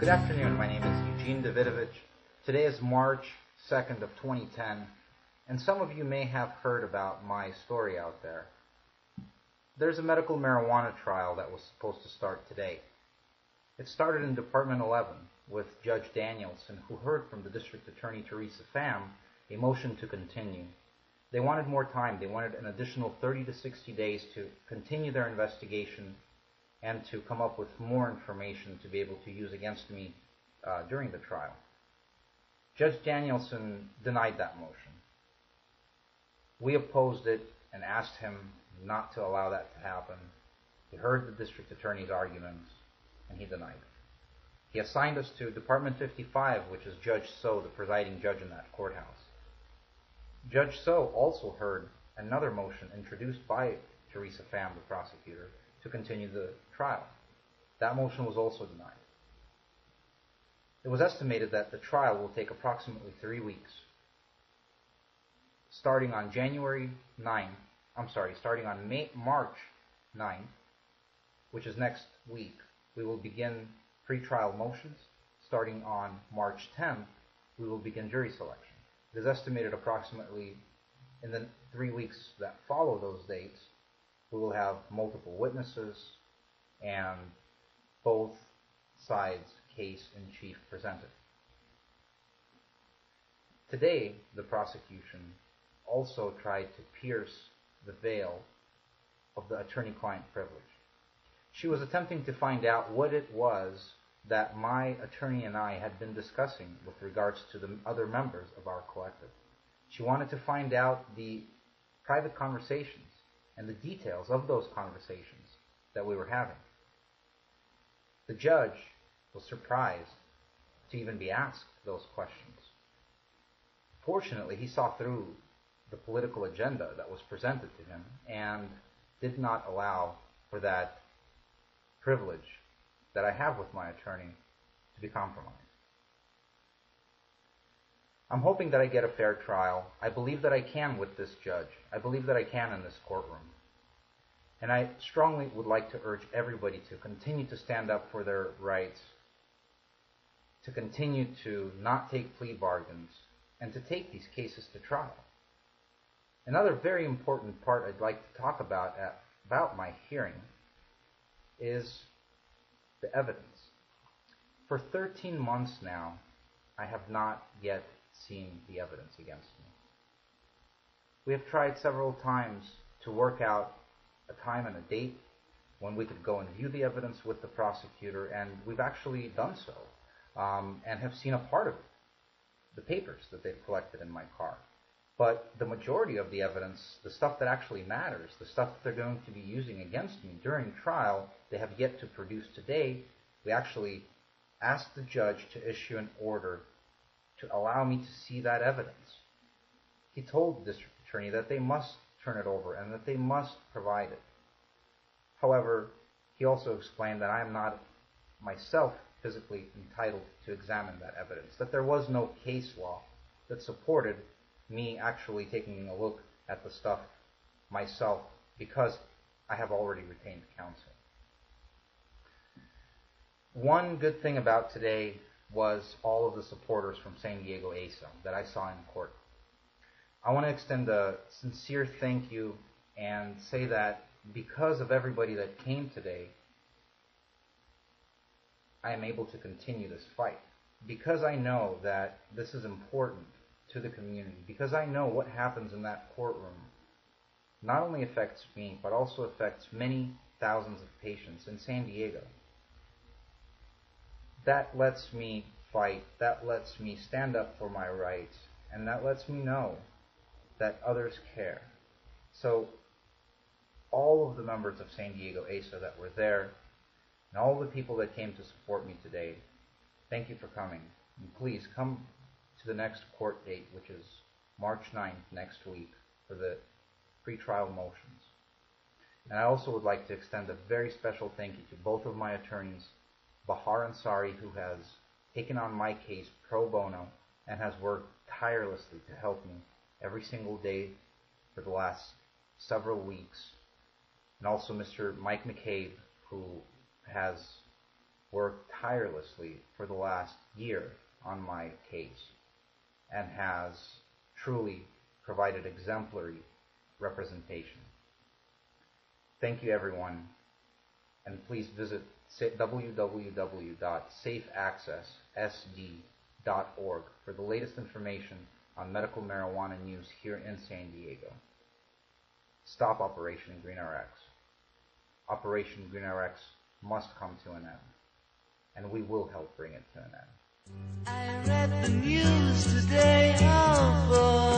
Good afternoon, my name is Eugene Davidovich. Today is March 2nd of 2010, and some of you may have heard about my story out there. There's a medical marijuana trial that was supposed to start today. It started in Department 11 with Judge Danielson, who heard from the District Attorney Teresa Pham a motion to continue. They wanted more time. They wanted an additional 30 to 60 days to continue their investigation and to come up with more information to be able to use against me during the trial. Judge Danielson denied that motion. We opposed it and asked him not to allow that to happen. He heard the district attorney's arguments and he denied it. He assigned us to Department 55, which is Judge So, the presiding judge in that courthouse. Judge So also heard another motion introduced by Teresa Pham, the prosecutor, to continue the trial. That motion was also denied. It was estimated that the trial will take approximately 3 weeks. Starting on March 9th, which is next week, we will begin pre-trial motions. Starting on March 10th, we will begin jury selection. It is estimated approximately in the 3 weeks that follow those dates, we will have multiple witnesses and both sides' case in chief presented. Today, the prosecution also tried to pierce the veil of the attorney-client privilege. She was attempting to find out what it was that my attorney and I had been discussing with regards to the other members of our collective. She wanted to find out the private conversations and the details of those conversations that we were having. The judge was surprised to even be asked those questions. Fortunately, he saw through the political agenda that was presented to him and did not allow for that privilege that I have with my attorney to be compromised. I'm hoping that I get a fair trial. I believe that I can with this judge. I believe that I can in this courtroom. And I strongly would like to urge everybody to continue to stand up for their rights, to continue to not take plea bargains, and to take these cases to trial. Another very important part I'd like to talk about my hearing is the evidence. For 13 months now, I have not yet seen the evidence against me. We have tried several times to work out a time and a date when we could go and view the evidence with the prosecutor, and we've actually done so and have seen a part of it, the papers that they've collected in my car. But the majority of the evidence, the stuff that actually matters, the stuff that they're going to be using against me during trial, they have yet to produce today. We actually asked the judge to issue an order to allow me to see that evidence. He told the district attorney that they must turn it over and that they must provide it. However, he also explained that I am not myself physically entitled to examine that evidence, that there was no case law that supported me actually taking a look at the stuff myself because I have already retained counsel. One good thing about today was all of the supporters from San Diego ASA that I saw in court. I want to extend a sincere thank you and say that because of everybody that came today, I am able to continue this fight. Because I know that this is important to the community, because I know what happens in that courtroom not only affects me, but also affects many thousands of patients in San Diego. That lets me fight, that lets me stand up for my rights, and that lets me know that others care. So all of the members of San Diego ASA that were there, and all the people that came to support me today, thank you for coming. And please come to the next court date, which is March 9th next week, for the pre-trial motions. And I also would like to extend a very special thank you to both of my attorneys, Bahar Ansari, who has taken on my case pro bono and has worked tirelessly to help me every single day for the last several weeks, and also Mr. Mike McCabe, who has worked tirelessly for the last year on my case and has truly provided exemplary representation. Thank you, everyone, and please visit www.safeaccesssd.org for the latest information on medical marijuana use here in San Diego. Stop Operation GreenRx. Operation GreenRx must come to an end, and we will help bring it to an end. I read the news today, oh boy.